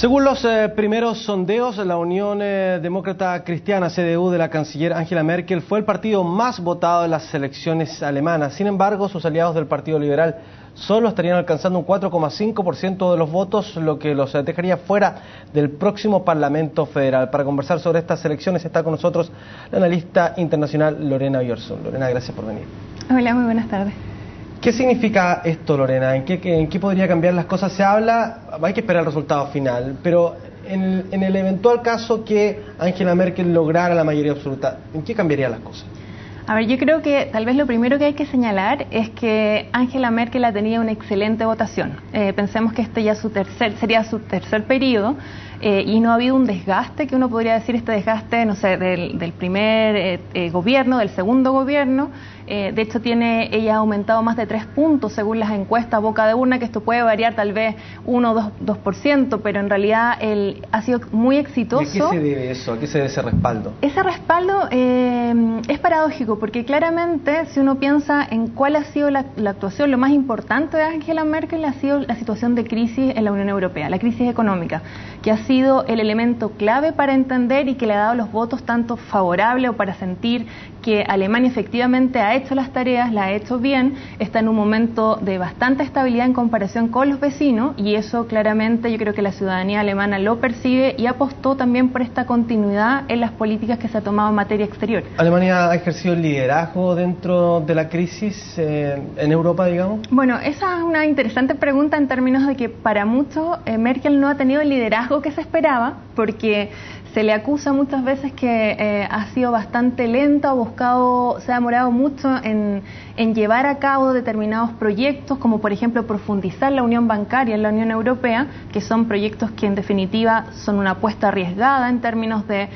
Según los primeros sondeos, la Unión Demócrata Cristiana, CDU, de la canciller Angela Merkel fue el partido más votado en las elecciones alemanas. Sin embargo, sus aliados del Partido Liberal solo estarían alcanzando un 4,5% de los votos, lo que los dejaría fuera del próximo Parlamento Federal. Para conversar sobre estas elecciones está con nosotros la analista internacional Lorena Björnsson. Lorena, gracias por venir. Hola, muy buenas tardes. ¿Qué significa esto, Lorena? ¿En qué podría cambiar las cosas? Se habla, hay que esperar el resultado final, pero en el eventual caso que Angela Merkel lograra la mayoría absoluta, ¿en qué cambiarían las cosas? A ver, yo creo que tal vez lo primero que hay que señalar es que Angela Merkel ha tenido una excelente votación. Pensemos que este ya sería su tercer periodo y no ha habido un desgaste, que uno podría decir este desgaste, no sé, del primer gobierno, del segundo gobierno. De hecho, ella ha aumentado más de 3 puntos según las encuestas boca de urna, que esto puede variar tal vez 1 o 2%, pero en realidad ha sido muy exitoso. ¿De qué se debe eso? ¿A qué se debe ese respaldo? Ese respaldo es paradójico, porque claramente si uno piensa en cuál ha sido la actuación, lo más importante de Angela Merkel ha sido la situación de crisis en la Unión Europea, la crisis económica, que ha sido el elemento clave para entender y que le ha dado los votos tanto favorables o para sentir que Alemania efectivamente ha hecho las tareas, la ha hecho bien, está en un momento de bastante estabilidad en comparación con los vecinos, y eso claramente yo creo que la ciudadanía alemana lo percibe y apostó también por esta continuidad en las políticas que se ha tomado en materia exterior. ¿Alemania ha ejercido el liderazgo dentro de la crisis en Europa, digamos? Bueno, esa es una interesante pregunta en términos de que para muchos Merkel no ha tenido el liderazgo que se esperaba, porque se le acusa muchas veces que ha sido bastante lenta o se ha demorado mucho en llevar a cabo determinados proyectos, como por ejemplo profundizar la unión bancaria en la Unión Europea, que son proyectos que en definitiva son una apuesta arriesgada en términos de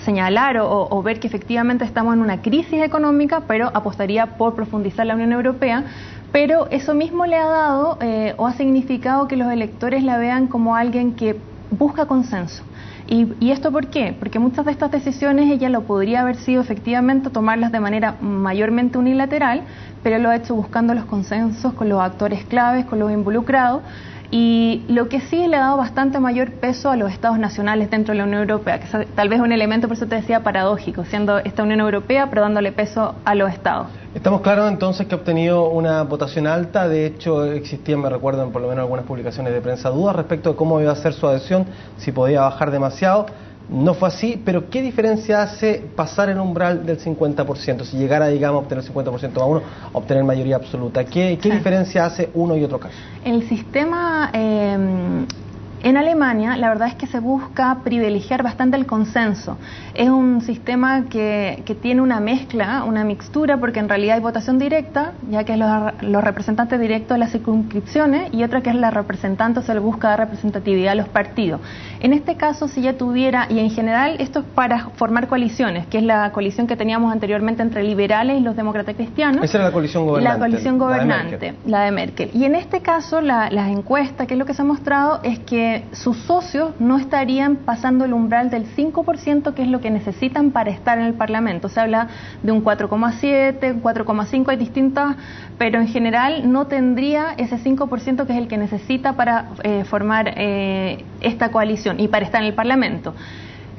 señalar o ver que efectivamente estamos en una crisis económica, pero apostaría por profundizar la Unión Europea. Pero eso mismo le ha dado o ha significado que los electores la vean como alguien que busca consenso. ¿Y esto por qué? Porque muchas de estas decisiones ella lo podría haber sido efectivamente tomarlas de manera mayormente unilateral, pero lo ha hecho buscando los consensos con los actores claves, con los involucrados, y lo que sí le ha dado bastante mayor peso a los estados nacionales dentro de la Unión Europea, que es tal vez un elemento, por eso te decía, paradójico, siendo esta Unión Europea, pero dándole peso a los estados. Estamos claros entonces que ha obtenido una votación alta. De hecho, existían, me recuerdo, por lo menos algunas publicaciones de prensa, dudas respecto de cómo iba a ser su adhesión, si podía bajar demasiado. No fue así, pero ¿qué diferencia hace pasar el umbral del 50%? Si llegara, digamos, a obtener el 50% a uno, a obtener mayoría absoluta, ¿qué diferencia hace uno y otro caso? El sistema en Alemania, la verdad es que se busca privilegiar bastante el consenso. Es un sistema que tiene una mezcla, una mixtura, porque en realidad hay votación directa, ya que es los representantes directos de las circunscripciones, y otra que es la representante, se le busca dar representatividad a los partidos. En este caso, si ya tuviera, y en general esto es para formar coaliciones, que es la coalición que teníamos anteriormente entre liberales y los demócratas cristianos. Esa era la coalición gobernante. La coalición gobernante, la de Merkel. Y en este caso, las encuestas, que es lo que se ha mostrado, es que sus socios no estarían pasando el umbral del 5%, que es lo que necesitan para estar en el Parlamento. Se habla de un 4,7, un 4,5, hay distintas, pero en general no tendría ese 5% que es el que necesita para formar esta coalición y para estar en el Parlamento.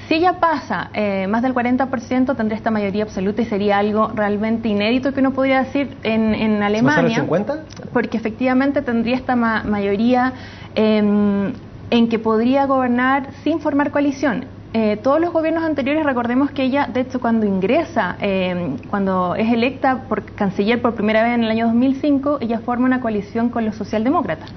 Si ella pasa más del 40%, tendría esta mayoría absoluta y sería algo realmente inédito que uno podría decir en Alemania. ¿Se pasa el 50? Porque efectivamente tendría esta mayoría en que podría gobernar sin formar coalición. Todos los gobiernos anteriores, recordemos que ella, de hecho, cuando ingresa, cuando es electa por canciller por primera vez en el año 2005, ella forma una coalición con los socialdemócratas,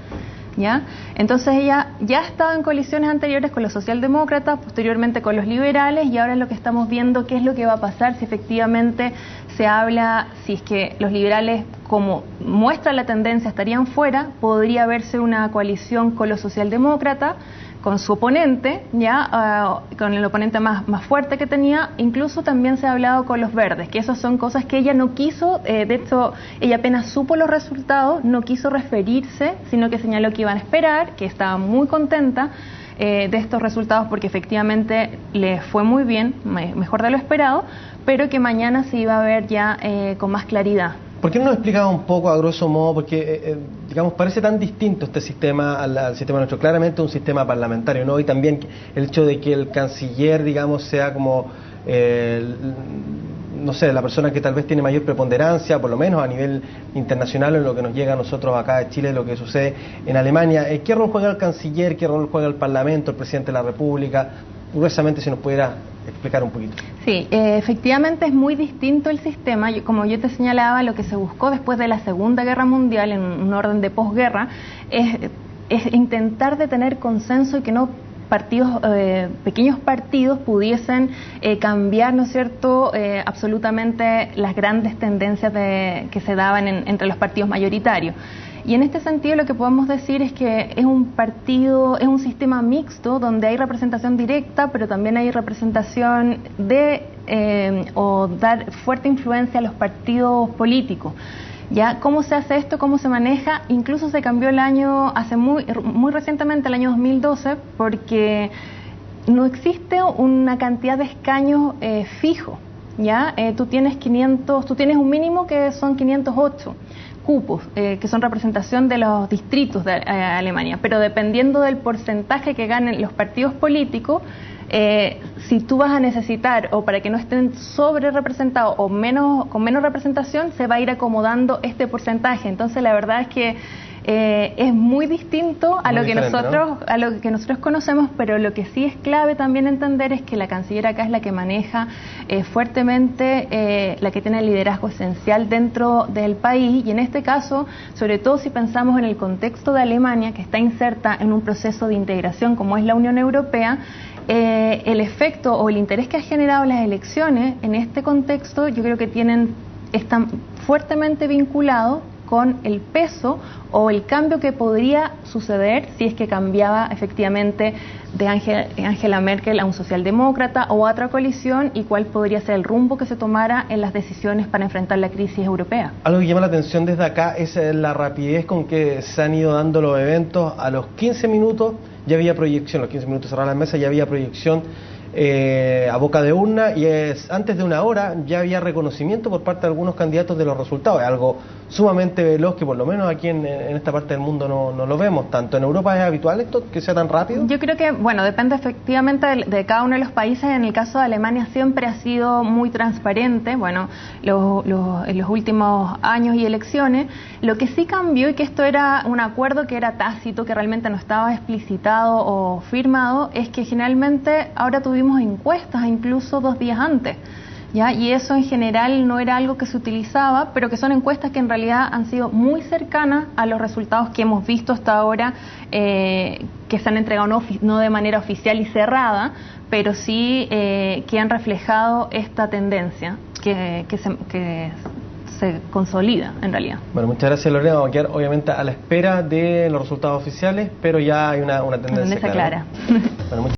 ¿ya? Entonces ella ya ha estado en coaliciones anteriores con los socialdemócratas, posteriormente con los liberales, y ahora es lo que estamos viendo qué es lo que va a pasar si efectivamente se habla, si es que los liberales, como muestra la tendencia, estarían fuera, podría verse una coalición con los socialdemócratas, con su oponente, ya con el oponente más fuerte que tenía. Incluso también se ha hablado con los verdes, que esas son cosas que ella no quiso, de hecho ella apenas supo los resultados, no quiso referirse, sino que señaló que iban a esperar, que estaba muy contenta de estos resultados porque efectivamente le fue muy bien, mejor de lo esperado, pero que mañana se iba a ver ya con más claridad ¿Por qué no nos explicaba un poco, a grosso modo, porque, digamos, parece tan distinto este sistema al sistema nuestro? Claramente un sistema parlamentario, ¿no? Y también el hecho de que el canciller, digamos, sea como, no sé, la persona que tal vez tiene mayor preponderancia, por lo menos a nivel internacional, en lo que nos llega a nosotros acá de Chile, lo que sucede en Alemania. ¿Qué rol juega el canciller? ¿Qué rol juega el Parlamento, el presidente de la República? Gruesamente, si nos pudiera explicar un poquito. Sí, efectivamente es muy distinto el sistema. Como yo te señalaba, lo que se buscó después de la Segunda Guerra Mundial, en un orden de posguerra, es intentar de tener consenso y que no pequeños partidos pudiesen cambiar, ¿no es cierto?, absolutamente las grandes tendencias que se daban entre los partidos mayoritarios. Y en este sentido lo que podemos decir es que es un sistema mixto donde hay representación directa, pero también hay representación o dar fuerte influencia a los partidos políticos. ¿Ya? ¿Cómo se hace esto? ¿Cómo se maneja? Incluso se cambió muy recientemente, el año 2012, porque no existe una cantidad de escaños fijo. ¿Ya? Tú tienes un mínimo que son 508 cupos, que son representación de los distritos de Alemania, pero dependiendo del porcentaje que ganen los partidos políticos, si tú vas a necesitar, o para que no estén sobre representados o con menos representación, se va a ir acomodando este porcentaje. Entonces la verdad es que es muy distinto a lo que nosotros conocemos, pero lo que sí es clave también entender es que la canciller acá es la que maneja fuertemente, la que tiene el liderazgo esencial dentro del país, y en este caso, sobre todo si pensamos en el contexto de Alemania, que está inserta en un proceso de integración como es la Unión Europea, el efecto o el interés que ha generado las elecciones en este contexto, yo creo que están fuertemente vinculados con el peso o el cambio que podría suceder si es que cambiaba efectivamente de Angela Merkel a un socialdemócrata o a otra coalición, y cuál podría ser el rumbo que se tomara en las decisiones para enfrentar la crisis europea. Algo que llama la atención desde acá es la rapidez con que se han ido dando los eventos. A los 15 minutos ya había proyección, los 15 minutos cerradas la mesa, ya había proyección a boca de urna, y antes de una hora ya había reconocimiento por parte de algunos candidatos de los resultados. Es algo sumamente veloz que por lo menos aquí en esta parte del mundo no lo vemos. ¿Tanto en Europa es habitual esto, que sea tan rápido? Yo creo que, bueno, depende efectivamente de cada uno de los países. En el caso de Alemania siempre ha sido muy transparente, bueno, en los últimos años y elecciones. Lo que sí cambió, y que esto era un acuerdo que era tácito, que realmente no estaba explicitado o firmado, es que generalmente ahora tuvimos encuestas incluso 2 días antes, ¿ya? Y eso en general no era algo que se utilizaba, pero que son encuestas que en realidad han sido muy cercanas a los resultados que hemos visto hasta ahora, que se han entregado no de manera oficial y cerrada, pero sí que han reflejado esta tendencia que se consolida en realidad. Bueno, muchas gracias, Lorena. Vamos a quedar obviamente a la espera de los resultados oficiales, pero ya hay una tendencia clara. Bueno,